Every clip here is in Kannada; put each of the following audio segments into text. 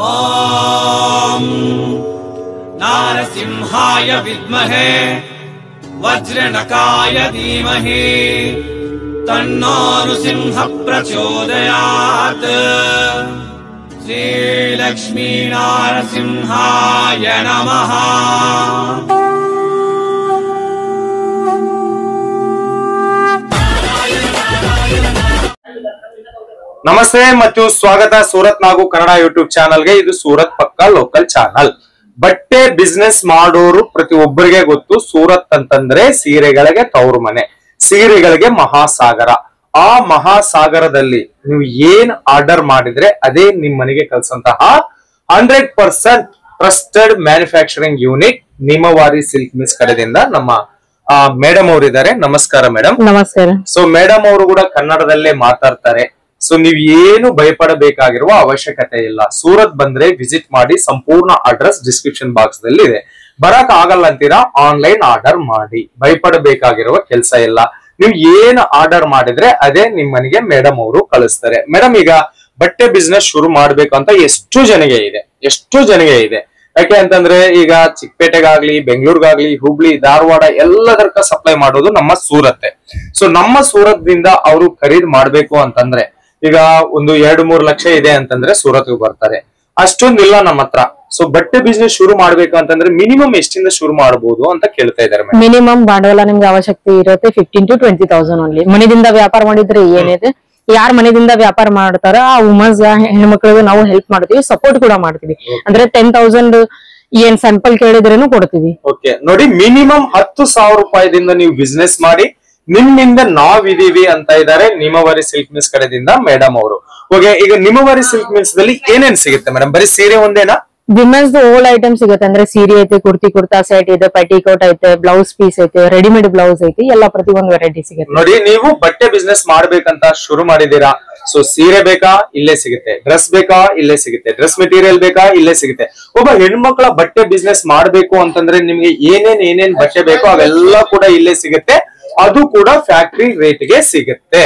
ಓಂ ನಾರಸಿಂಹಾಯ ವಿದ್ಮಹೇ ವಜ್ರನಕಾಯ ಧೀಮಹಿ ತನ್ನೋ ನೃಸಿಂಹ ಪ್ರಚೋದಯಾತ್. ಶ್ರೀ ಲಕ್ಷ್ಮೀ ನಾರಸಿಂಹಾಯ ನಮಃ. ನಮಸ್ತೆ ಮತ್ತು ಸ್ವಾಗತ ಸೂರತ್ ನಾಗು ಕನ್ನಡ ಯೂಟ್ಯೂಬ್ ಚಾನಲ್ಗೆ. ಇದು ಸೂರತ್ ಪಕ್ಕ ಲೋಕಲ್ ಚಾನಲ್. ಬಟ್ಟೆ ಬಿಸ್ನೆಸ್ ಮಾಡೋರು ಪ್ರತಿಯೊಬ್ಬರಿಗೆ ಗೊತ್ತು, ಸೂರತ್ ಅಂತಂದ್ರೆ ಸೀರೆಗಳಿಗೆ ತವರು ಮನೆ, ಸೀರೆಗಳಿಗೆ ಮಹಾಸಾಗರ. ಆ ಮಹಾಸಾಗರದಲ್ಲಿ ನೀವು ಏನ್ ಆರ್ಡರ್ ಮಾಡಿದ್ರೆ ಅದೇ ನಿಮ್ ಮನೆಗೆ ಕಳ್ಸಂತಹ 100% ಟ್ರಸ್ಟೆಡ್ ಮ್ಯಾನುಫ್ಯಾಕ್ಚರಿಂಗ್ ಯೂನಿಟ್ ನಿಮವಾರಿ ಸಿಲ್ಕ್ ಮಿಲ್ಸ್ ಕಡೆಯಿಂದ ನಮ್ಮ ಮೇಡಮ್ ಅವರು ಇದ್ದಾರೆ. ನಮಸ್ಕಾರ ಮೇಡಮ್. ನಮಸ್ಕಾರ. ಸೊ ಮೇಡಮ್ ಅವರು ಕೂಡ ಕನ್ನಡದಲ್ಲೇ ಮಾತಾಡ್ತಾರೆ. ಸೊ ನೀವ್ ಏನು ಭಯಪಡಬೇಕಾಗಿರುವ ಅವಶ್ಯಕತೆ ಇಲ್ಲ. ಸೂರತ್ ಬಂದ್ರೆ ವಿಸಿಟ್ ಮಾಡಿ. ಸಂಪೂರ್ಣ ಅಡ್ರೆಸ್ ಡಿಸ್ಕ್ರಿಪ್ಷನ್ ಬಾಕ್ಸ್ ದಲ್ಲಿ ಇದೆ. ಬರಕ್ ಆಗಲ್ಲ ಅಂತೀರಾ, ಆನ್ಲೈನ್ ಆರ್ಡರ್ ಮಾಡಿ. ಭಯಪಡಬೇಕಾಗಿರುವ ಕೆಲಸ ಇಲ್ಲ. ನೀವು ಏನು ಆರ್ಡರ್ ಮಾಡಿದ್ರೆ ಅದೇ ನಿಮ್ ಮನೆಗೆ ಮೇಡಮ್ ಅವರು ಕಳಿಸ್ತಾರೆ. ಮೇಡಮ್, ಈಗ ಬಟ್ಟೆ ಬಿಸ್ನೆಸ್ ಶುರು ಮಾಡ್ಬೇಕಂತ ಎಷ್ಟು ಜನಿಗೆ ಇದೆ. ಯಾಕೆ ಅಂತಂದ್ರೆ ಈಗ ಚಿಕ್ಕಪೇಟೆಗಾಗ್ಲಿ, ಬೆಂಗಳೂರಿಗಾಗ್ಲಿ, ಹುಬ್ಳಿ, ಧಾರವಾಡ ಎಲ್ಲದಕ್ಕ ಸಪ್ಲೈ ಮಾಡೋದು ನಮ್ಮ ಸೂರತ್ತೆ. ಸೊ ನಮ್ಮ ಸೂರತ್ ದಿಂದ ಅವರು ಖರೀದಿ ಮಾಡ್ಬೇಕು ಅಂತಂದ್ರೆ ಈಗ ಒಂದು 2-3 ಲಕ್ಷ ಇದೆ ಅಂತಂದ್ರೆ ಸೂರತ್ಗೆ ಬರ್ತಾರೆ. ಅಷ್ಟೊಂದಿಲ್ಲ ನಮ್ಮ ಹತ್ರ. ಸೊ ಬಟ್ಟೆ ಬಿಸ್ನೆಸ್ ಶುರು ಮಾಡ್ಬೇಕು ಅಂತಂದ್ರೆ ಮಿನಿಮಮ್ ಎಷ್ಟಿಂದ ಶುರು ಮಾಡಬಹುದು ಅಂತ ಕೇಳ್ತಾ ಇದ್ದಾರೆ. ಮಿನಿಮಮ್ ಬಂಡವಾಳ ನಿಮ್ಗೆ ಅವಶ್ಯಕತೆ ಇರುತ್ತೆ 15,000 to 20,000 ಓನ್ಲಿ. ಮನೆಯಿಂದ ವ್ಯಾಪಾರ ಮಾಡಿದ್ರೆ ಏನಿದೆ, ಯಾರ್ ಮನೆಯಿಂದ ವ್ಯಾಪಾರ ಮಾಡ್ತಾರ ಆ ವುಮನ್ಸ್ ಹೆಣ್ಮಕ್ಳಿಗೆ ನಾವು ಹೆಲ್ಪ್ ಮಾಡ್ತೀವಿ, ಸಪೋರ್ಟ್ ಕೂಡ ಮಾಡ್ತೀವಿ. ಅಂದ್ರೆ 10,000 ಏನ್ ಸ್ಯಾಂಪಲ್ ಕೇಳಿದ್ರೇನು ಕೊಡ್ತೀವಿ. ಓಕೆ ನೋಡಿ, ಮಿನಿಮಮ್ 10,000 ರೂಪಾಯಿದಿಂದ ನೀವು ಬಿಸ್ನೆಸ್ ಮಾಡಿ ನಿಮ್ಮಿಂದ ನಾವಿದೀವಿ ಅಂತ ಇದ್ದಾರೆ ನಿಮವಾರಿ ಸಿಲ್ಕ್ ಮಿಲ್ಸ್ ಕಡೆದಿಂದ ಮೇಡಮ್ ಅವರು. ಓಕೆ, ಈಗ ನಿಮವಾರಿ ಸಿಲ್ಕ್ ಮಿಲ್ಸ್ ದಲ್ಲಿ ಏನೇನ್ ಸಿಗುತ್ತೆ ಮೇಡಮ್? ಬರೀ ಸೀರೆ ಒಂದೇನಾ? ವಿಮೆನ್ಸ್ ಓಲ್ಡ್ ಐಟಮ್ ಸಿಗುತ್ತೆ. ಅಂದ್ರೆ ಸೀರೆ ಐತೆ, ಕುರ್ತಾ ಸೆಟ್ ಇದೆ, ಪಟಿಕೋಟ್ ಐತೆ, ಬ್ಲೌಸ್ ಪೀಸ್ ಐತೆ, ರೆಡಿಮೇಡ್ ಬ್ಲೌಸ್ ಐತಿ, ಎಲ್ಲ ಪ್ರತಿಯೊಂದು ವೆರೈಟಿ ಸಿಗುತ್ತೆ. ನೋಡಿ, ನೀವು ಬಟ್ಟೆ ಬಿಸ್ನೆಸ್ ಮಾಡ್ಬೇಕಂತ ಶುರು ಮಾಡಿದೀರಾ. ಸೊ ಸೀರೆ ಬೇಕಾ? ಇಲ್ಲೇ ಸಿಗುತ್ತೆ. ಡ್ರೆಸ್ ಬೇಕಾ? ಇಲ್ಲೇ ಸಿಗುತ್ತೆ. ಡ್ರೆಸ್ ಮೆಟೀರಿಯಲ್ ಬೇಕಾ? ಇಲ್ಲೇ ಸಿಗುತ್ತೆ. ಒಬ್ಬ ಹೆಣ್ಮಕ್ಳ ಬಟ್ಟೆ ಬಿಸ್ನೆಸ್ ಮಾಡ್ಬೇಕು ಅಂತಂದ್ರೆ ನಿಮ್ಗೆ ಏನೇನ್ ಬಟ್ಟೆ ಬೇಕೋ ಅವೆಲ್ಲ ಕೂಡ ಇಲ್ಲೇ ಸಿಗುತ್ತೆ. ಅದು ಕೂಡ ಫ್ಯಾಕ್ಟರಿ ರೇಟ್ ಗೆ ಸಿಗುತ್ತೆ.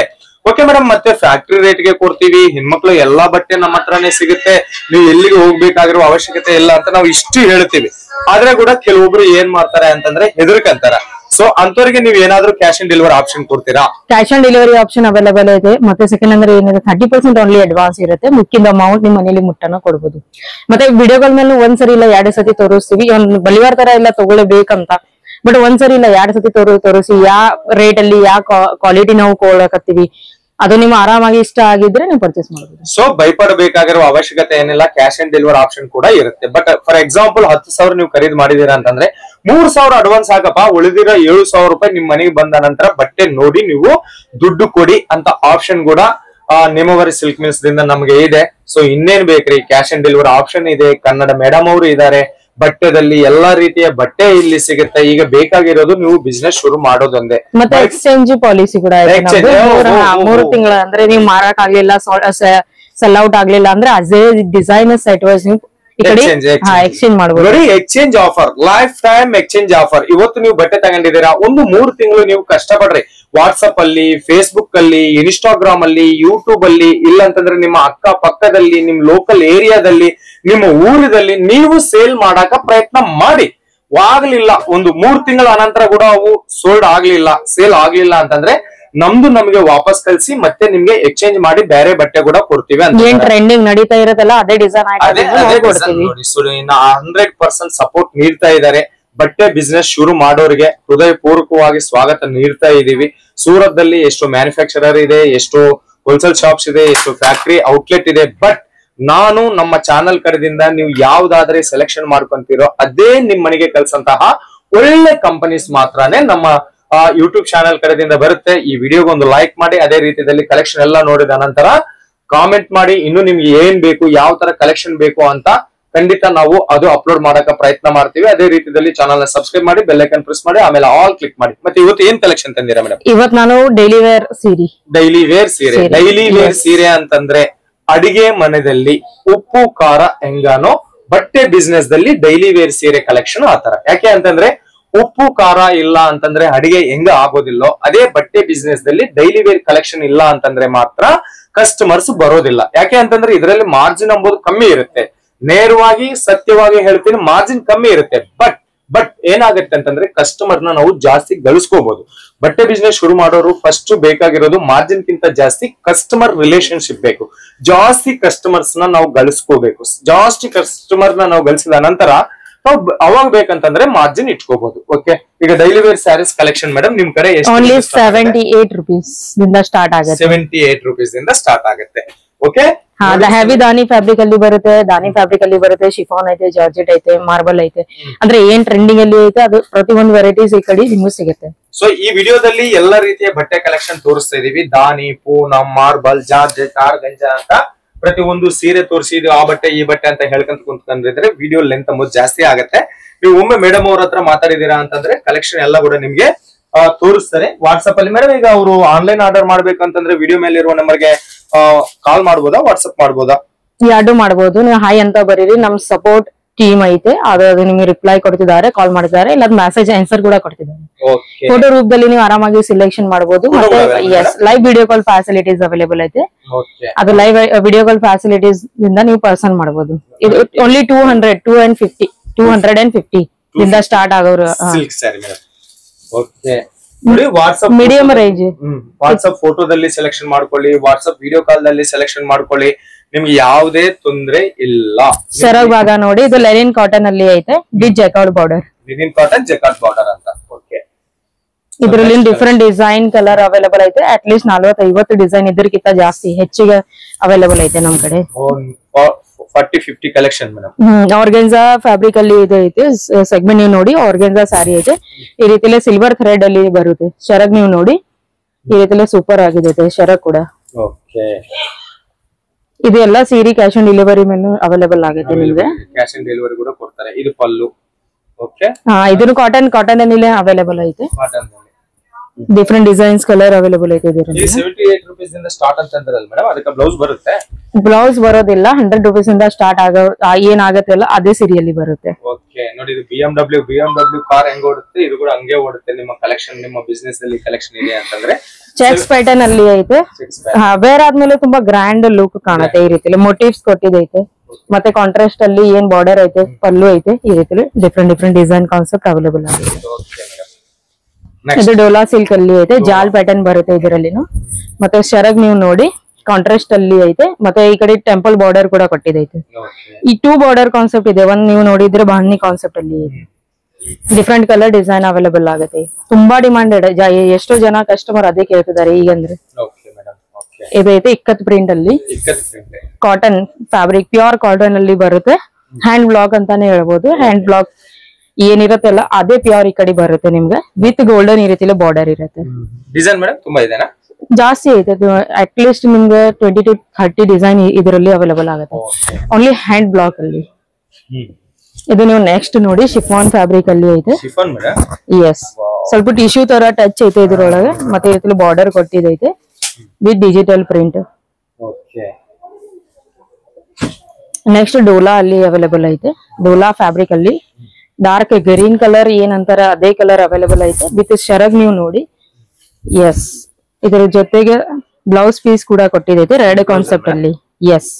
ಓಕೆ ಮೇಡಮ್, ಮತ್ತೆ ಫ್ಯಾಕ್ಟರಿ ರೇಟ್ ಗೆ ಕೊಡ್ತೀವಿ. ಹೆಣ್ಮಕ್ಳು ಎಲ್ಲಾ ಬಟ್ಟೆ ನಮ್ಮ ಹತ್ರನೇ ಸಿಗುತ್ತೆ, ನೀವು ಎಲ್ಲಿಗೆ ಹೋಗ್ಬೇಕಾಗಿರೋ ಅವಶ್ಯಕತೆ ಇಲ್ಲ ಅಂತ ನಾವು ಇಷ್ಟು ಹೇಳ್ತೀವಿ. ಆದ್ರೆ ಕೂಡ ಕೆಲವೊಬ್ರು ಏನ್ ಮಾಡ್ತಾರೆ ಅಂತಂದ್ರೆ ಹೆದರ್ಕಂತಾರ. ಸೊ ಅಂತವರಿಗೆ ನೀವು ಏನಾದ್ರೂ ಕ್ಯಾಶ್ ಆನ್ ಡೆಲಿವರಿ ಆಪ್ಷನ್ ಕೊಡ್ತೀರಾ? Cash on delivery option available ಇದೆ. ಮತ್ತೆ ಸೆಕೆಂಡ್ ಅಂದ್ರೆ ಏನಿದೆ 30% ಓನ್ಲಿ ಅಡ್ವಾನ್ಸ್ ಇರುತ್ತೆ. ಮುಖ್ಯದ ಅಮೌಂಟ್ ನಿಮ್ ಮನೇಲಿ ಮುಟ್ಟನ ಕೊಡ್ಬೋದು. ಮತ್ತೆ ವಿಡಿಯೋಗಳ ಮೇಲೆ ಒಂದ್ಸರಿ ಇಲ್ಲ 2 ಸತಿ ತೋರಿಸ್ತೀವಿ. ಒಂದ್ ಬಲಿವಾರ ತರ ಎಲ್ಲ ತಗೊಳ್ಳೇಬೇಕಂತ, ಬಟ್ ಒಂದ್ಸರಿ ಇಲ್ಲ 2 ಸತಿ ತೋರಿಸಿ ಯಾವ ರೇಟ್ ಅಲ್ಲಿ ಯಾವ ಕ್ವಾಲಿಟಿ ನಾವು ಕೊಡಕತ್ತೀವಿ ಅದು ನಿಮ್ ಆರಾಮಾಗಿ ಇಷ್ಟ ಆಗಿದ್ರೆ ನೀವು ಪರ್ಚೇಸ್ ಮಾಡಬಹುದು. ಸೊ ಭಯಪಡಬೇಕಾಗಿರುವ ಅವಶ್ಯಕತೆ ಏನಿಲ್ಲ. ಕ್ಯಾಶ್ ಆನ್ ಡೆಲಿವರಿ ಆಪ್ಷನ್ ಕೂಡ ಇರುತ್ತೆ. ಬಟ್ ಫಾರ್ ಎಕ್ಸಾಂಪಲ್ 10,000 ನೀವು ಖರೀದಿ ಮಾಡಿದೀರಾ ಅಂತಂದ್ರೆ 3,000 ಅಡ್ವಾನ್ಸ್ ಹಾಕಪ್ಪ, ಉಳಿದಿರೋ 7,000 ರೂಪಾಯಿ ನಿಮ್ ಮನೆಗೆ ಬಂದ ನಂತರ ಬಟ್ಟೆ ನೋಡಿ ನೀವು ದುಡ್ಡು ಕೊಡಿ ಅಂತ ಆಪ್ಷನ್ ಕೂಡ ನಿಮವಾರಿ ಸಿಲ್ಕ್ ಮಿಲ್ಸ್ ದಿಂದ ನಮಗೆ ಇದೆ. ಸೊ ಇನ್ನೇನ್ ಬೇಕ್ರಿ, ಕ್ಯಾಶ್ ಆನ್ ಡೆಲಿವರಿ ಆಪ್ಷನ್ ಇದೆ. ಕನ್ನಡ ಮೇಡಮ್ ಅವರು ಇದ್ದಾರೆ. ಬಟ್ಟೆದಲ್ಲಿ ಎಲ್ಲಾ ರೀತಿಯ ಬಟ್ಟೆ ಇಲ್ಲಿ ಸಿಗುತ್ತೆ. ಈಗ ಬೇಕಾಗಿರೋದು ನೀವು ಬಿಸ್ನೆಸ್ ಶುರು ಮಾಡೋದೊಂದೇ. ಮತ್ತೆ ಎಕ್ಸ್ಚೇಂಜ್ ಪಾಲಿಸಿ ಕೂಡ ಇದೆ. 3 ತಿಂಗಳ ಅಂದ್ರೆ ನೀವು ಮಾರಾಟ ಆಗ್ಲಿಲ್ಲ, ಸೆಲ್ ಔಟ್ ಆಗ್ಲಿಲ್ಲ ಅಂದ್ರೆ ಅದೇ ಡಿಸೈನ್ ಸೆಟ್ ವೈಸ್ ನೀವು ಎಕ್ಸ್ಚೇಂಜ್ ಮಾಡಬಹುದು. ನೋಡಿ, exchange offer, life time exchange offer. ಇವತ್ತು ನೀವು ಬಟ್ಟೆ ತಗೊಂಡಿದ್ದೀರಾ, ಒಂದು 3 ತಿಂಗಳು ನೀವು ಕಷ್ಟಪಡ್ರಿ. ವಾಟ್ಸ್ಆಪ್ ಅಲ್ಲಿ, ಫೇಸ್ಬುಕ್ ಅಲ್ಲಿ, ಇನ್ಸ್ಟಾಗ್ರಾಮ್ ಅಲ್ಲಿ, ಯೂಟ್ಯೂಬ್ ಅಲ್ಲಿ, ಇಲ್ಲ ಅಂತಂದ್ರೆ ನಿಮ್ಮ ಅಕ್ಕ ಪಕ್ಕದಲ್ಲಿ, ನಿಮ್ ಲೋಕಲ್ ಏರಿಯಾದಲ್ಲಿ, ನಿಮ್ಮ ಊರಿನಲ್ಲಿ ನೀವು ಸೇಲ್ ಮಾಡಾಕ ಪ್ರಯತ್ನ ಮಾಡಿ. ಆಗ್ಲಿಲ್ಲ, ಒಂದು 3 ತಿಂಗಳ ಅನಂತರ ಕೂಡ ಅವು ಸೋಲ್ಡ್ ಆಗ್ಲಿಲ್ಲ, ಸೇಲ್ ಆಗ್ಲಿಲ್ಲ ಅಂತಂದ್ರೆ ನಮ್ಗೆ ವಾಪಸ್ ಕಳ್ಸಿ, ಮತ್ತೆ ನಿಮ್ಗೆ ಎಕ್ಸ್ಚೇಂಜ್ ಮಾಡಿ ಬೇರೆ ಬಟ್ಟೆ ಕೂಡ ಕೊಡ್ತೀವಿ ಅಂತ. ಏನ್ ಟ್ರೆಂಡಿಂಗ್ ನಡೀತಾ ಇರತ್ತಲ್ಲ ಅದೇ ಡಿಸೈನ್ 100% ಸಪೋರ್ಟ್ ನೀಡ್ತಾ ಇದ್ದಾರೆ. ಬಟ್ಟೆ ಬಿಸ್ನೆಸ್ ಶುರು ಮಾಡೋರಿಗೆ ಹೃದಯ ಪೂರ್ವಕವಾಗಿ ಸ್ವಾಗತ ನೀಡ್ತಾ ಇದೀವಿ. ಸೂರತ್ ದಲ್ಲಿ ಎಷ್ಟು ಮ್ಯಾನುಫ್ಯಾಕ್ಚರರ್ ಇದೆ, ಎಷ್ಟು ಹೋಲ್ಸೇಲ್ ಶಾಪ್ಸ್ ಇದೆ, ಎಷ್ಟು ಫ್ಯಾಕ್ಟರಿ ಔಟ್ಲೆಟ್ ಇದೆ. ಬಟ್ ನಾನು ನಮ್ಮ ಚಾನಲ್ ಕಡೆದಿಂದ ನೀವು ಯಾವ್ದಾದ್ರೆ ಸೆಲೆಕ್ಷನ್ ಮಾಡ್ಕೊಂತೀರೋ ಅದೇ ನಿಮ್ ಮನೆಗೆ ಕಳ್ಸಂತಹ ಒಳ್ಳೆ ಕಂಪನೀಸ್ ಮಾತ್ರನೇ ನಮ್ಮ ಯೂಟ್ಯೂಬ್ ಚಾನಲ್ ಕಡೆದಿಂದ ಬರುತ್ತೆ. ಈ ವಿಡಿಯೋಗೆ ಒಂದು ಲೈಕ್ ಮಾಡಿ, ಅದೇ ರೀತಿಯಲ್ಲಿ ಕಲೆಕ್ಷನ್ ಎಲ್ಲ ನೋಡಿದ ನಂತರ ಕಾಮೆಂಟ್ ಮಾಡಿ. ಇನ್ನು ನಿಮ್ಗೆ ಏನ್ ಬೇಕು, ಯಾವ ತರ ಕಲೆಕ್ಷನ್ ಬೇಕು ಅಂತ ಖಂಡಿತ ನಾವು ಅದು ಅಪ್ಲೋಡ್ ಮಾಡಕ ಪ್ರಯತ್ನ ಮಾಡ್ತೀವಿ. ಅದೇ ರೀತಿಯಲ್ಲಿ ಚಾನಲ್ ನ ಸಬ್ಸ್ಕ್ರೈಬ್ ಮಾಡಿ, ಬೆಲ್ ಐಕನ್ ಪ್ರೆಸ್ ಮಾಡಿ, ಆಮೇಲೆ ಆಲ್ ಕ್ಲಿಕ್ ಮಾಡಿ. ಮತ್ತೆ ಇವತ್ತು ಏನ್ ಕಲೆಕ್ಷನ್ ತಂದಿರಾ ಮೇಡಮ್? ಇವತ್ತು ನಾನು ಡೈಲಿ ವೇರ್ ಸೀರೆ. ಡೈಲಿ ವೇರ್ ಸೀರೆ ಅಂತಂದ್ರೆ ಅಡಿಗೆ ಮನೆಯಲ್ಲಿ ಉಪ್ಪು ಖಾರ ಹೆಂಗಾನೋ ಬಟ್ಟೆ ಬಿಸ್ನೆಸ್ ದಲ್ಲಿ ಡೈಲಿ ವೇರ್ ಸೀರೆ ಕಲೆಕ್ಷನ್ ಆತರ. ಯಾಕೆ ಅಂತಂದ್ರೆ ಉಪ್ಪು ಖಾರ ಇಲ್ಲ ಅಂತಂದ್ರೆ ಅಡಿಗೆ ಹೆಂಗ ಆಗೋದಿಲ್ಲೋ ಅದೇ ಬಟ್ಟೆ ಬಿಸ್ನೆಸ್ ದಲ್ಲಿ ಡೈಲಿ ವೇರ್ ಕಲೆಕ್ಷನ್ ಇಲ್ಲ ಅಂತಂದ್ರೆ ಮಾತ್ರ ಕಸ್ಟಮರ್ಸ್ ಬರೋದಿಲ್ಲ. ಯಾಕೆ ಅಂತಂದ್ರೆ ಇದರಲ್ಲಿ ಮಾರ್ಜಿನ್ ಎಂಬುದು ಕಮ್ಮಿ ಇರುತ್ತೆ. ನೇರವಾಗಿ ಸತ್ಯವಾಗಿ ಹೇಳ್ತೀನಿ, ಮಾರ್ಜಿನ್ ಕಮ್ಮಿ ಇರುತ್ತೆ. ಬಟ್ ಏನಾಗುತ್ತೆ ಅಂತಂದ್ರೆ ಕಸ್ಟಮರ್ ನ ನಾವು ಜಾಸ್ತಿ ಗಳಿಸ್ಕೋಬಹುದು. ಬಟ್ಟೆ ಬಿಸ್ನೆಸ್ ಶುರು ಮಾಡೋರು ಫಸ್ಟ್ ಬೇಕಾಗಿರೋದು ಮಾರ್ಜಿನ್ ಗಿಂತ ಜಾಸ್ತಿ ಕಸ್ಟಮರ್ ರಿಲೇಶನ್ಶಿಪ್ ಬೇಕು. ಜಾಸ್ತಿ ಕಸ್ಟಮರ್ಸ್ ನ ನಾವು ಗಳಿಸ್ಕೋಬೇಕು. ಜಾಸ್ತಿ ಕಸ್ಟಮರ್ ನ ನಾವು ಗಳಿಸಿದ ನಂತರ ನಾವು ಅವಾಗ ಬೇಕಂತಂದ್ರೆ ಮಾರ್ಜಿನ್ ಇಟ್ಕೋಬಹುದು. ಓಕೆ, ಈಗ daily wear sarees collection madam ನಿಮ್ ಕಡೆ ಓನ್ಲಿ 78 rupees ದಿಂದ ಸ್ಟಾರ್ಟ್ ಆಗುತ್ತೆ. 78 rupees ಇಂದ ಸ್ಟಾರ್ಟ್ ಆಗುತ್ತೆ. ಓಕೆ, ಹೆವಿ ದಾನಿ ಫ್ಯಾಬ್ರಿಕ್ ಅಲ್ಲಿ ಬರುತ್ತೆ, ದಾನಿ ಫ್ಯಾಬ್ರಿಕ್ ಅಲ್ಲಿ ಬರುತ್ತೆ, ಶಿಫಾನ್ ಐತೆ, ಜಾರ್ಜೆಟ್ ಐತೆ, ಮಾರ್ಬಲ್ ಐತೆ. ಅಂದ್ರೆ ಏನ್ ಟ್ರೆಂಡಿಂಗ್ ಅಲ್ಲಿ ಐತೆ ಅದು ಪ್ರತಿಯೊಂದು ವೆರೈಟೀಸ್ ಈ ಕಡೆ ನಿಮ್ಗೆ ಸಿಗುತ್ತೆ. ಸೊ ಈ ವಿಡಿಯೋದಲ್ಲಿ ಎಲ್ಲ ರೀತಿಯ ಬಟ್ಟೆ ಕಲೆಕ್ಷನ್ ತೋರಿಸ್ತಾ ಇದೀವಿ. ದಾನಿ, ಪೂನಂ, ಮಾರ್ಬಲ್, ಜಾರ್ಜೆಟ್, ಆರ್ಗಂಜಾ ಅಂತ ಪ್ರತಿಯೊಂದು ಸೀರೆ ತೋರಿಸಿದ್ವಿ. ಆ ಬಟ್ಟೆ ಈ ಬಟ್ಟೆ ಅಂತ ಹೇಳ್ಕೊಂತ ಕುಂತ್ಕೊಂಡಿದ್ರೆ ವಿಡಿಯೋ ಲೆಂತ್ ಜಾಸ್ತಿ ಆಗುತ್ತೆ. ನೀವು ಒಮ್ಮೆ ಮೇಡಮ್ ಅವ್ರ ಹತ್ರ ಮಾತಾಡಿದೀರಾ ಅಂತಂದ್ರೆ ಕಲೆಕ್ಷನ್ ಎಲ್ಲ ಕೂಡ ನಿಮ್ಗೆ ತೋರಿಸ್ತಾರೆ ವಾಟ್ಸ್ಆಪ್ ಅಲ್ಲಿ. ಮೇಡಮ್ ಈಗ ಅವರು ಆನ್ಲೈನ್ ಆರ್ಡರ್ ಮಾಡ್ಬೇಕಂತಂದ್ರೆ ವಿಡಿಯೋ ಮೇಲೆ ಇರುವ ನಂಬರ್ಗೆ ಕಾಲ್ ಮಾಡ್ಬೋದಾ, ವಾಟ್ಸ್ಆಪ್ ಮಾಡ್ಬೋದಾ? ಎರಡು ಮಾಡ್ಬೋದು. ನೀವು ಹಾಯ್ ಅಂತ ಬರೀರಿ, ನಮ್ ಸಪೋರ್ಟ್ ಟೀಮ್ ಐತೆ, ಅದು ನಿಮ್ಗೆ ರಿಪ್ಲೈ ಕೊಡ್ತಿದ್ದಾರೆ, ಕಾಲ್ ಮಾಡ್ತಿದ್ದಾರೆ, ಇಲ್ಲ ಮೆಸೇಜ್ ಆನ್ಸರ್ ಕೂಡ ಕೊಡ್ತಿದ್ದಾರೆ. ಫೋಟೋ ರೂಪದಲ್ಲಿ ನೀವು ಆರಾಮಾಗಿ ಸಿಲೆಕ್ಷನ್ ಮಾಡಬಹುದು. ಮತ್ತೆ live video call facilities available ಐತೆ. ಅದು ಲೈವ್ ವಿಡಿಯೋ ಕಾಲ್ ಫೆಸಿಲಿಟೀಸ್ ಇಂದ ನೀವು ಪರ್ಸನ್ ಮಾಡಬಹುದು. ಇದು ಓನ್ಲಿ 250 ಇಂದ ಸ್ಟಾರ್ಟ್ ಆಗೋರು. Medium range. ವಾಟ್ಸ್ಆಪ್ ಫೋಟೋದಲ್ಲಿ ಸೆಲೆಕ್ಷನ್ ಮಾಡ್ಕೊಳ್ಳಿ, ವಾಟ್ಸ್ಆಪ್ ವಿಡಿಯೋ ಕಾಲ್ ನಲ್ಲಿ ಸೆಲೆಕ್ಷನ್ ಮಾಡ್ಕೊಳ್ಳಿ, ನಿಮ್ಗೆ ಯಾವುದೇ ತೊಂದ್ರೆ ಇಲ್ಲ. ಸೆರಗ್ ಭಾಗ ನೋಡಿ, ಇದು ಲೆನಿನ್ ಕಾಟನ್ ಅಲ್ಲಿ ಐತೆ, with jacquard border. Linen cotton jacquard border ಅಂತ. ಓಕೆ, ಇದ್ರಲ್ಲಿ ಡಿಫರೆಂಟ್ ಡಿಸೈನ್ ಕಲರ್ ಅವೈಲೇಬಲ್ ಐತೆ. ಅಟ್ ಲೀಸ್ಟ್ 40-50 ಡಿಸೈನ್ ಇದಕ್ಕಿಂತ ಜಾಸ್ತಿ ಹೆಚ್ಚಿಗೆ ಅವೈಲೇಬಲ್ ಐತೆ ನಮ್ ಕಡೆ. 40-50 ಕಲೆಕ್ಷನ್ ಮೇಡಮ್. ಆರ್ಗೆನ್ಸಾ ಫ್ಯಾಬ್ರಿಕ್ ಅಲ್ಲಿ ಇದು ಐತೆ ಸೆಗ್ಮೆಂಟ್. ನೀವು ನೋಡಿ ಆರ್ಗೆನ್ಸಾ ಸ್ಯಾರಿ ಐತೆ. ಈ ರೀತಿಲಿ ಸಿಲ್ವರ್ ಥ್ರೆಡ್ ಅಲ್ಲಿ ಬರುತ್ತೆ. ಶರಗ್ ನೀವು ನೋಡಿ ಈ ರೀತಿಲಿ ಸೂಪರ್ ಆಗಿದೆ ಶರಗ್ ಕೂಡ. ಓಕೆ, ಇದು ಎಲ್ಲ ಸೀರೆ ಕ್ಯಾಶ್ ಆನ್ ಡೆಲಿವರಿ ಮೇಲೆ ಅವೈಲೇಬಲ್ ಆಗುತ್ತೆ ನಿಮ್ಗೆ. ಕ್ಯಾಶ್ ಆನ್ ಡೆಲಿವರಿ ಕೂಡ ಕೊಡ್ತಾರೆ. ಇದು ಪಲ್ಲು. ಓಕೆ, ಇದನ್ನು ಕಾಟನ್ ಅಲ್ಲಿ ಅವೈಲೇಬಲ್ ಐತೆ. Cotton different designs colour available ಐತೆ. ಇದರಲ್ಲಿ 78 rupees ಇಂದ ಸ್ಟಾರ್ಟ್ ಅಂತಂದ್ರಲ್ಲ ಮೇಡಮ್, ಅದಕ್ಕೆ ಬ್ಲೌಸ್ ಬರುತ್ತೆ? ಬ್ಲೌಸ್ ಬರೋದಿಲ್ಲ. 100 rupees ಇಂದ ಸ್ಟಾರ್ಟ್ ಏನಾಗತ್ತೆ ಅಲ್ಲ ಅದೇ ಸೀರೆಯಲ್ಲಿ ಬರುತ್ತೆ. ಓಕೆ, ನೋಡಿ ಇದು BMW ಕಾರ್ ಹೆಂಗ್ ಓಡುತ್ತೆ, ಇದು ಕೂಡ ಹಂಗೆ ಓಡುತ್ತೆ. ನಿಮ್ಮ ಕಲೆಕ್ಷನ್, ನಿಮ್ಮ ಬಿಸ್ನೆಸ್ ಅಲ್ಲಿ ಕಲೆಕ್ಷನ್ ಇದೆ ಅಂತಂದ್ರೆ ಚೆಕ್ಸ್ ಪ್ಯಾಟರ್ನ್ ಅಲ್ಲಿ ಐತೆ. ವೇರ್ ಆದ್ಮೇಲೆ ತುಂಬಾ ಗ್ರ್ಯಾಂಡ್ ಲುಕ್ ಕಾಣುತ್ತೆ. ಈ ರೀತಿಲಿ ಮೋಟಿವ್ಸ್ ಕೊಟ್ಟಿದೈತೆ. ಮತ್ತೆ ಕಾಂಟ್ರಾಸ್ಟ್ ಅಲ್ಲಿ ಏನ್ ಬಾರ್ಡರ್ ಐತೆ, ಪಲ್ಲು ಐತೆ. ಈ ರೀತಿಲಿ ಡಿಫರೆಂಟ್ ಡಿಸೈನ್ ಕಾನ್ಸೆಪ್ಟ್ ಅವೈಲೇಬಲ್ ಆಗಿದೆ. ಇದು ಡೋಲಾ ಸಿಲ್ಕ್ ಅಲ್ಲಿ ಐತೆ. ಜಾಲ್ ಪ್ಯಾಟರ್ನ್ ಬರುತ್ತೆ ಇದರಲ್ಲಿನು. ಮತ್ತೆ ಶರಗ್ ನೀವು ನೋಡಿ ಕಾಂಟ್ರಾಸ್ಟ್ ಅಲ್ಲಿ ಐತೆ. ಮತ್ತೆ ಈ ಕಡೆ ಟೆಂಪಲ್ ಬಾರ್ಡರ್ ಕೂಡ ಕೊಟ್ಟಿದೈತೆ. ಈ 2 ಬಾರ್ಡರ್ ಕಾನ್ಸೆಪ್ಟ್ ಇದೆ. ಒಂದ್ ನೀವು ನೋಡಿದ್ರೆ ಬಾಂಧನಿ ಕಾನ್ಸೆಪ್ಟ್ ಅಲ್ಲಿ ಡಿಫ್ರೆಂಟ್ ಕಲರ್ ಡಿಸೈನ್ ಅವೈಲೇಬಲ್ ಆಗುತ್ತೆ. ತುಂಬಾ ಡಿಮಾಂಡೆಡ್. ಎಷ್ಟೋ ಜನ ಕಸ್ಟಮರ್ ಅದೇ ಕೇಳ್ತಿದ್ದಾರೆ ಈಗಂದ್ರೆ. ಇದೈತೆ ಇಕ್ಕತ್ ಪ್ರಿಂಟ್ ಅಲ್ಲಿ ಕಾಟನ್ ಫ್ಯಾಬ್ರಿಕ್, ಪ್ಯೂರ್ ಕಾಟನ್ ಅಲ್ಲಿ ಬರುತ್ತೆ. ಹ್ಯಾಂಡ್ ಬ್ಲಾಕ್ ಅಂತಾನೆ ಹೇಳ್ಬೋದು. ಹ್ಯಾಂಡ್ ಬ್ಲಾಕ್ ಏನಿರತ್ತಲ್ಲ ಅದೇ ಪ್ಯೂರ್ ಈ ಕಡೆ ಬರುತ್ತೆ ನಿಮ್ಗೆ. ವಿತ್ ಗೋಲ್ಡನ್ ಈ ರೀತಿಲಿ ಬಾರ್ಡರ್ ಇರುತ್ತೆ. ಡಿಸೈನ್ ಮೇಡಮ್ ತುಂಬಾ ಇದೆನಾ? ಜಾಸ್ತಿ ಐತೆ. ಅಟ್ ಲೀಸ್ಟ್ ನಿಮ್ಗೆ 20-30 ಡಿಸೈನ್ ಇದರಲ್ಲಿ ಅವೈಲೇಬಲ್ ಆಗುತ್ತೆ. ಓನ್ಲಿ ಹ್ಯಾಂಡ್ ಬ್ಲಾಕ್ ಅಲ್ಲಿ. ಇದು ನೀವು ನೆಕ್ಸ್ಟ್ ನೋಡಿ ಶಿಫಾನ್ ಫ್ಯಾಬ್ರಿಕ್ ಅಲ್ಲಿ ಐತೆ. ಎಸ್, ಸ್ವಲ್ಪ ಟಿಶ್ಯೂ ತರ ಟಚ್ ಐತೆ ಇದ್ರೊಳಗೆ. ಮತ್ತೆ ಈ ರೀತಿ ಬಾರ್ಡರ್ ಕೊಟ್ಟಿದೈತೆ ವಿತ್ ಡಿಜಿಟಲ್ ಪ್ರಿಂಟ್. ನೆಕ್ಸ್ಟ್ ಡೋಲಾ ಅಲ್ಲಿ ಅವೈಲೇಬಲ್ ಐತೆ. ಡೋಲಾ ಫ್ಯಾಬ್ರಿಕ್ ಅಲ್ಲಿ ಡಾರ್ಕ್ ಗ್ರೀನ್ ಕಲರ್ ಏನಂತಾರ ಅದೇ ಕಲರ್ ಅವೈಲೇಬಲ್ ಐತೆ. ವಿತ್ ಶರಗ್ ನೀವು ನೋಡಿ. ಎಸ್, ಇದರ ಜೊತೆಗೆ ಬ್ಲೌಸ್ ಪೀಸ್ ಕೂಡ ಕೊಟ್ಟಿದೈತೆ ರೆಡ್ ಕಾನ್ಸೆಪ್ಟ್ ಅಲ್ಲಿ. ಎಸ್,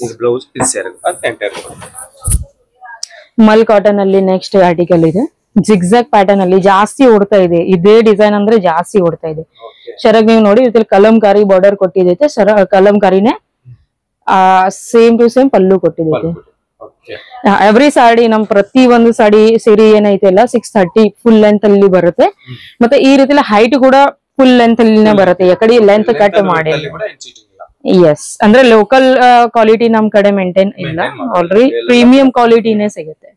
ಮಲ್ ಕಾಟನ್ ಅಲ್ಲಿ ನೆಕ್ಸ್ಟ್ ಆರ್ಟಿಕಲ್ ಇದೆ. ಜಿಗ್ಜಾಗ್ ಪ್ಯಾಟರ್ನ್ ಅಲ್ಲಿ ಜಾಸ್ತಿ ಓಡ್ತಾ ಇದೆ. ಇದೇ ಡಿಸೈನ್ ಅಂದ್ರೆ ಜಾಸ್ತಿ ಓಡ್ತಾ ಇದೆ. ಶರಗ್ ನೀವು ನೋಡಿ ಇದ್ರಲ್ಲಿ ಕಲಂಕಾರಿ ಬಾರ್ಡರ್ ಕೊಟ್ಟಿದೈತೆ. ಕಲಂಕಾರಿನೇ ಸೇಮ್ ಟು ಸೇಮ್ ಪಲ್ಲು ಕೊಟ್ಟಿದೈತೆ. ಎವ್ರಿ ಸಾಡಿ ನಮ್ ಪ್ರತಿ ಒಂದು ಸಾಡಿ ಸೀರೆ ಏನೈತೆ ಅಲ್ಲ 630 ಫುಲ್ ಲೆಂತ್ ಅಲ್ಲಿ ಬರುತ್ತೆ. ಮತ್ತೆ ಈ ರೀತಿ ಹೈಟ್ ಕೂಡ ಫುಲ್ ಲೆಂತ್ ಅಲ್ಲಿನೇ ಬರುತ್ತೆ. ಯಾಕಡೆ ಲೆಂತ್ ಕಟ್ ಮಾಡಿ. ಎಸ್, ಅಂದ್ರೆ ಲೋಕಲ್ ಕ್ವಾಲಿಟಿ ನಮ್ ಕಡೆ ಮೇಂಟೈನ್ ಇಲ್ಲ. ಆಲ್ರೆಡಿ ಪ್ರೀಮಿಯಂ ಕ್ವಾಲಿಟಿನೇ ಸಿಗುತ್ತೆ.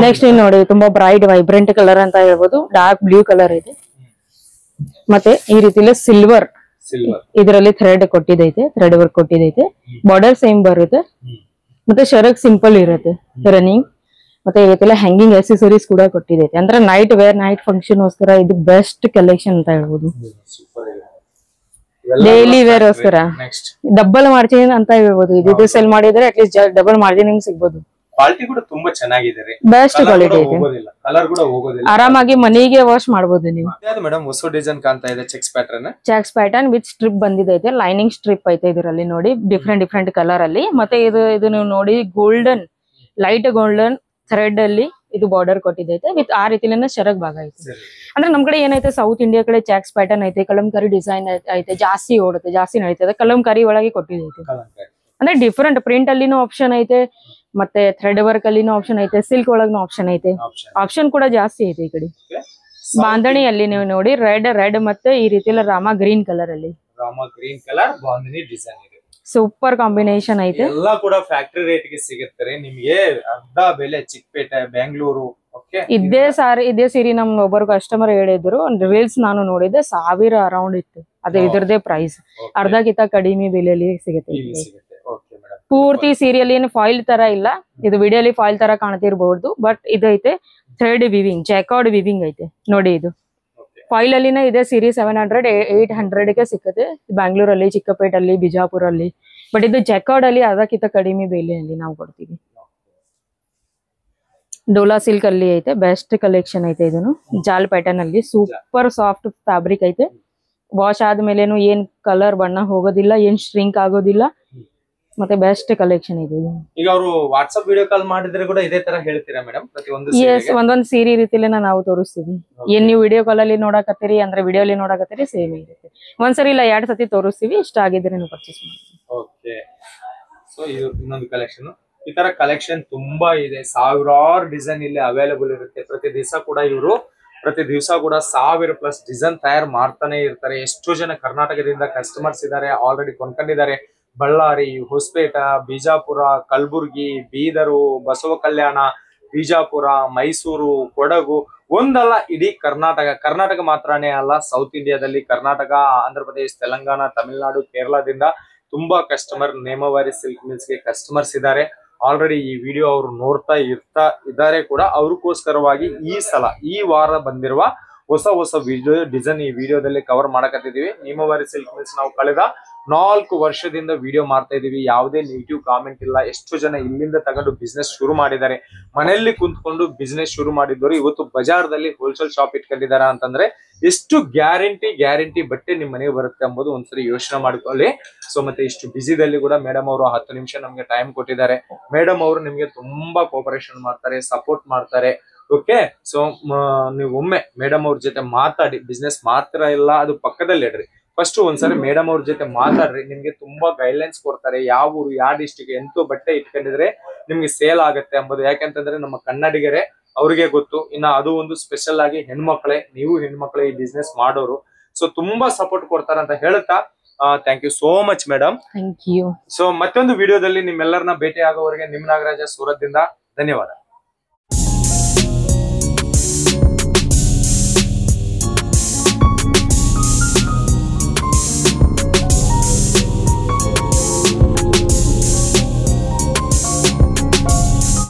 ನೆಕ್ಸ್ಟ್ ನೋಡಿ ತುಂಬಾ ಬ್ರೈಟ್ ವೈಬ್ರೆಂಟ್ ಕಲರ್ ಅಂತ ಹೇಳ್ಬೋದು. ಡಾರ್ಕ್ ಬ್ಲೂ ಕಲರ್ ಇದೆ. ಮತ್ತೆ ಈ ರೀತಿಲಿ ಸಿಲ್ವರ್ ಇದರಲ್ಲಿ ಥ್ರೆಡ್ ಕೊಟ್ಟಿದೈತೆ. ಥ್ರೆಡ್ ವರ್ಕ್ ಕೊಟ್ಟಿದೈತೆ. ಬಾರ್ಡರ್ ಸೇಮ್ ಬರುತ್ತೆ. ಮತ್ತೆ ಶರಗ್ ಸಿಂಪಲ್ ಇರುತ್ತೆ ರನ್ನಿಂಗ್. ಮತ್ತೆ ಈ ರೀತಿ ಹ್ಯಾಂಗಿಂಗ್ ಎಸೆಸರೀಸ್ ಕೂಡ ಕೊಟ್ಟಿದೈತೆ. ಅಂದ್ರೆ ನೈಟ್ ವೇರ್, ನೈಟ್ ಫಂಕ್ಷನ್ ಗೋಸ್ಕರ ಇದು ಬೆಸ್ಟ್ ಕಲೆಕ್ಷನ್ ಅಂತ ಹೇಳ್ಬೋದು. ಡೈಲಿ ವೇರ್ ಗೋಸ್ಕರ ಡಬಲ್ ಮಾರ್ಜಿನ್ ಅಂತ ಹೇಳ್ಬೋದು. ಇದು ಸೆಲ್ ಮಾಡಿದ್ರೆ ಅಟ್ಲೀಸ್ಟ್ ಡಬಲ್ ಮಾರ್ಜಿನ್ ಸಿಗ್ಬೋದು. ಕ್ವಾಲಿಟಿ ಕೂಡ ತುಂಬಾ ಚೆನ್ನಾಗಿದೆ, ಬೆಸ್ಟ್ ಕ್ವಾಲಿಟಿ ಇದೆ, ಹೋಗೋದಿಲ್ಲ, ಕಲರ್ ಕೂಡ ಹೋಗೋದಿಲ್ಲ, ಆರಾಮಾಗಿ ಮನೆಗೆ ವಾಶ್ ಮಾಡಬಹುದು ನೀವು. ಮೇಡಮ್ ಹೊಸ ಡಿಸೈನ್ ಕಾಣ್ತಾ ಇದೆ, ಚೆಕ್ಸ್ ಪ್ಯಾಟರ್ನ್ ವಿತ್ ಸ್ಟ್ರಿಪ್ ಬಂದಿದೆ, ಲೈನಿಂಗ್ ಸ್ಟ್ರಿಪ್ ಐತೆ ಇದರಲ್ಲಿ ನೋಡಿ, ಡಿಫ್ರೆಂಟ್ ಕಲರ್ ಅಲ್ಲಿ. ಮತ್ತೆ ಇದು ನೀವು ನೋಡಿ ಗೋಲ್ಡನ್, ಲೈಟ್ ಗೋಲ್ಡನ್ ಥ್ರೆಡ್ ಅಲ್ಲಿ ಇದು ಬಾರ್ಡರ್ ಕೊಟ್ಟಿದೈತೆ ವಿತ್ ಆ ರೀತಿಲಿನ ಶರಗ್ ಭಾಗ ಐತೆ. ಅಂದ್ರೆ ನಮ್ ಕಡೆ ಏನೈತೆ ಸೌತ್ ಇಂಡಿಯಾ ಕಡೆ ಚೆಕ್ಸ್ ಪ್ಯಾಟರ್ನ್ ಐತೆ, ಕಲಂಕಾರಿ ಡಿಸೈನ್ ಐತೆ, ಜಾಸ್ತಿ ಓಡುತ್ತೆ, ಜಾಸ್ತಿ ನಡೀತದೆ, ಕಲಂಕಾರಿ ಒಳಗೆ ಕೊಟ್ಟಿದೈತೆ. ಅಂದ್ರೆ ಡಿಫ್ರೆಂಟ್ ಪ್ರಿಂಟ್ ಅಲ್ಲಿನೂ ಆಪ್ಷನ್ ಐತೆ, ಮತ್ತೆ ಥ್ರೆಡ್ ವರ್ಕ್ ಅಲ್ಲಿನೂ ಆಪ್ಷನ್ ಐತೆ, ಸಿಲ್ಕ್ ಒಳಗೂ ಆಪ್ಷನ್ ಐತೆ, ಆಪ್ಷನ್ ಕೂಡ ಜಾಸ್ತಿ ಐತೆ. ಈ ಕಡೆ ಬಾಂಧಣಿ ಅಲ್ಲಿ ನೀವು ನೋಡಿ ರೆಡ್ ಮತ್ತೆ ಈ ರೀತಿ ರಾಮ ಗ್ರೀನ್ ಕಲರ್ ಅಲ್ಲಿ, ಬಾಂಧಣಿ ಡಿಸೈನ್ ಇದೆ, ಸೂಪರ್ ಕಾಂಬಿನೇಷನ್ ಐತೆ. ಎಲ್ಲ ಕೂಡ ಫ್ಯಾಕ್ಟರಿ ರೇಟ್ ಗೆ ಸಿಗುತ್ತೆ ನಿಮ್ಗೆ, ಅರ್ಧ ಬೆಲೆ ಚಿಕ್ಕಪೇಟೆ ಬೆಂಗಳೂರು. ಇದೇ ಸೀರೆ ನಮ್ ಒಬ್ಬರು ಕಸ್ಟಮರ್ ಹೇಳಿದ್ರು, ರೀಲ್ಸ್ ನಾನು ನೋಡಿದ್ದೆ, 1000 ಅರೌಂಡ್ ಇತ್ತು, ಅದೇ ಇದ್ರದೇ ಪ್ರೈಸ್, ಅರ್ಧಕ್ಕಿಂತ ಕಡಿಮೆ ಬೆಲೆಯಲ್ಲಿ ಸಿಗುತ್ತೆ. ಪೂರ್ತಿ ಸೀರೆಯಲ್ಲಿ ಏನು ಫಾಯಿಲ್ ತರ ಇಲ್ಲ, ಇದು ವಿಡಿಯೋಲಿ ಫಾಯಿಲ್ ತರ ಕಾಣ್ತಿರ್ಬಹುದು, ಬಟ್ ಇದೈತೆ ಥ್ರೆಡ್ ವಿವಿಂಗ್, ಜೈಕಾರ್ಡ್ ವಿವಿಂಗ್ ಐತೆ ನೋಡಿ. ಇದು ಫಾಯಿಲ್ ಅಲ್ಲಿನ ಇದೆ ಸೀರೆ 700 800 ಗೆ ಸಿಕ್ಕತ್ತೆ ಬ್ಯಾಂಗ್ಳೂರಲ್ಲಿ, ಚಿಕ್ಕಪೇಟಲ್ಲಿ, ಬಿಜಾಪುರಲ್ಲಿ. ಬಟ್ ಇದು ಜೈಕಾರ್ಡ್ ಅಲ್ಲಿ ಅದಕ್ಕಿಂತ ಕಡಿಮೆ ಬೆಲೆಯಲ್ಲಿ ನಾವು ಕೊಡ್ತೀವಿ. ಡೋಲಾ ಸಿಲ್ಕ್ ಅಲ್ಲಿ ಐತೆ, ಬೆಸ್ಟ್ ಕಲೆಕ್ಷನ್ ಐತೆ. ಇದನ್ನು ಜಾಲ್ ಪ್ಯಾಟರ್ನ್ ಅಲ್ಲಿ ಸೂಪರ್ ಸಾಫ್ಟ್ ಫ್ಯಾಬ್ರಿಕ್ ಐತೆ. ವಾಶ್ ಆದ್ಮೇಲೆನು ಏನ್ ಕಲರ್ ಬಣ್ಣ ಹೋಗೋದಿಲ್ಲ, ಏನ್ ಶ್ರಿಂಕ್ ಆಗೋದಿಲ್ಲ, ಮತ್ತೆ ಬೆಸ್ಟ್ ಕಲೆಕ್ಷನ್ ಇದೆ. ಈಗ ಅವರು ವಾಟ್ಸ್ಆಪ್ ವಿಡಿಯೋ ಕಾಲ್ ಮಾಡಿದ್ರೆ ಕೂಡ ಇದೇ ತರ ಹೇಳ್ತೀರಾ ಮೇಡಮ್? ಒಂದೊಂದ್ ಸೀರೆ ರೀತಿಲಿ ನಾವು ತೋರಿಸ್ತೀವಿ. ಏನ್ ನೀವು ವಿಡಿಯೋ ಕಾಲ್ ಅಲ್ಲಿ ನೋಡಕತ್ತೀರಿ ಅಂದ್ರೆ ವಿಡಿಯೋ ಅಲ್ಲಿ ನೋಡಕತ್ತೀರಿ ಸೇಮ್ ಇರುತ್ತೆ. ಒಂದ್ಸರಿ ಇಲ್ಲ 2 ಸತಿ ತೋರಿಸ್ತೀವಿ, ಇಷ್ಟ ಆಗಿದ್ರೆ ನೀವು ಪರ್ಚೇಸ್ ಮಾಡಿ. ಓಕೆ, ಸೊ ಇದು ಇನ್ನೊಂದು ಕಲೆಕ್ಷನ್. ಈ ತರ ಕಲೆಕ್ಷನ್ ತುಂಬಾ ಇದೆ, ಸಾವಿರಾರು ಡಿಸೈನ್ ಇಲ್ಲಿ ಅವೈಲೇಬಲ್ ಇರುತ್ತೆ. ಪ್ರತಿ ದಿವಸ ಕೂಡ 1000+ ಡಿಸೈನ್ ತಯಾರು ಮಾಡ್ತಾನೆ ಇರ್ತಾರೆ. ಎಷ್ಟೋ ಜನ ಕರ್ನಾಟಕದಿಂದ ಕಸ್ಟಮರ್ಸ್ ಇದ್ದಾರೆ, ಆಲ್ರೆಡಿ ಕೊಂಡ್ಕೊಂಡಿದ್ದಾರೆ. ಬಳ್ಳಾರಿ, ಹೊಸಪೇಟ, ಬಿಜಾಪುರ, ಕಲಬುರ್ಗಿ, ಬೀದರು, ಬಸವ ಕಲ್ಯಾಣ, ಬಿಜಾಪುರ, ಮೈಸೂರು, ಕೊಡಗು, ಒಂದಲ್ಲ ಇಡೀ ಕರ್ನಾಟಕ ಮಾತ್ರನೇ ಅಲ್ಲ, ಸೌತ್ ಇಂಡಿಯಾದಲ್ಲಿ ಕರ್ನಾಟಕ, ಆಂಧ್ರ ಪ್ರದೇಶ, ತೆಲಂಗಾಣ, ತಮಿಳುನಾಡು, ಕೇರಳದಿಂದ ತುಂಬಾ ಕಸ್ಟಮರ್ ನೇಮವಾರಿ ಸಿಲ್ಕ್ ಮಿಲ್ಸ್ ಗೆ ಕಸ್ಟಮರ್ಸ್ ಇದ್ದಾರೆ. ಆಲ್ರೆಡಿ ಈ ವಿಡಿಯೋ ಅವರು ನೋಡ್ತಾ ಇದ್ದಾರೆ ಕೂಡ. ಅವ್ರಿಗೋಸ್ಕರವಾಗಿ ಈ ವಾರ ಬಂದಿರುವ ಹೊಸ ವಿಡಿಯೋ ಡಿಸೈನ್ ಈ ವಿಡಿಯೋದಲ್ಲಿ ಕವರ್ ಮಾಡಕತ್ತಿದೀವಿ. ನೇಮವಾರಿ ಸಿಲ್ಕ್ ಮಿಲ್ಸ್ ನಾವು ಕಳೆದ 4 ವರ್ಷದಿಂದ ವಿಡಿಯೋ ಮಾಡ್ತಾ ಇದೀವಿ. ಯಾವುದೇ ನೆಗೆಟಿವ್ ಕಾಮೆಂಟ್ ಇಲ್ಲ. ಎಷ್ಟು ಜನ ಇಲ್ಲಿಂದ ತಗೊಂಡು ಬಿಸ್ನೆಸ್ ಶುರು ಮಾಡಿದ್ದಾರೆ, ಮನೆಯಲ್ಲಿ ಕುಂತ್ಕೊಂಡು ಬಿಸ್ನೆಸ್ ಶುರು ಮಾಡಿದ್ದವರು ಇವತ್ತು ಬಜಾರ್ದಲ್ಲಿ ಹೋಲ್ಸೇಲ್ ಶಾಪ್ ಇಟ್ಕೊಂಡಿದ್ದಾರೆ ಅಂತಂದ್ರೆ ಎಷ್ಟು ಗ್ಯಾರಂಟಿ ಬಟ್ಟೆ ನಿಮ್ ಮನೆಗೆ ಬರುತ್ತೆ ಎಂಬುದು ಒಂದ್ಸರಿ ಯೋಚನೆ ಮಾಡ್ಕೊಳ್ಳಿ. ಸೊ ಮತ್ತೆ ಇಷ್ಟು ಬಿಸಿದಲ್ಲಿ ಕೂಡ ಮೇಡಮ್ ಅವರು 10 ನಿಮಿಷ ನಮ್ಗೆ ಟೈಮ್ ಕೊಟ್ಟಿದ್ದಾರೆ. ಮೇಡಮ್ ಅವರು ನಿಮ್ಗೆ ತುಂಬಾ ಕೋಪರೇಷನ್ ಮಾಡ್ತಾರೆ, ಸಪೋರ್ಟ್ ಮಾಡ್ತಾರೆ. ಓಕೆ, ಸೊ ನೀವು ಒಮ್ಮೆ ಮೇಡಮ್ ಅವ್ರ ಜೊತೆ ಮಾತಾಡಿ. ಬಿಸ್ನೆಸ್ ಮಾತ್ರ ಇಲ್ಲ, ಅದು ಪಕ್ಕದಲ್ಲಿ ಇಡ್ರಿ. ಫಸ್ಟ್ ಒಂದ್ಸರಿ ಮೇಡಮ್ ಅವ್ರ ಜೊತೆ ಮಾತಾಡ್ರಿ, ನಿಮ್ಗೆ ತುಂಬಾ ಗೈಡ್ಲೈನ್ಸ್ ಕೊಡ್ತಾರೆ. ಯಾವ ಊರು, ಯಾವ ಡಿಸ್ಟಿಕ್, ಎಂತೂ ಬಟ್ಟೆ ಇಟ್ಕೊಂಡಿದ್ರೆ ನಿಮ್ಗೆ ಸೇಲ್ ಆಗುತ್ತೆ ಎಂಬುದು. ಯಾಕೆಂತಂದ್ರೆ ನಮ್ಮ ಕನ್ನಡಿಗರೇ, ಅವ್ರಿಗೆ ಗೊತ್ತು. ಇನ್ನ ಅದು ಒಂದು ಸ್ಪೆಷಲ್ ಆಗಿ ಹೆಣ್ಮಕ್ಳೇ, ನೀವು ಹೆಣ್ಮಕ್ಳೇ ಈ ಬಿಸ್ನೆಸ್ ಮಾಡೋರು. ಸೊ ತುಂಬಾ ಸಪೋರ್ಟ್ ಕೊಡ್ತಾರ ಅಂತ ಹೇಳ್ತಾ thank you so much madam. Thank you. So ಮತ್ತೊಂದು ವಿಡಿಯೋದಲ್ಲಿ ನಿಮ್ಮೆಲ್ಲರನ್ನ ಭೇಟಿ ಆಗೋವರೆಗೆ ನಿಮ್ ನಾಗರಾಜ ಸೂರತ್ ದಿಂದ ಧನ್ಯವಾದ.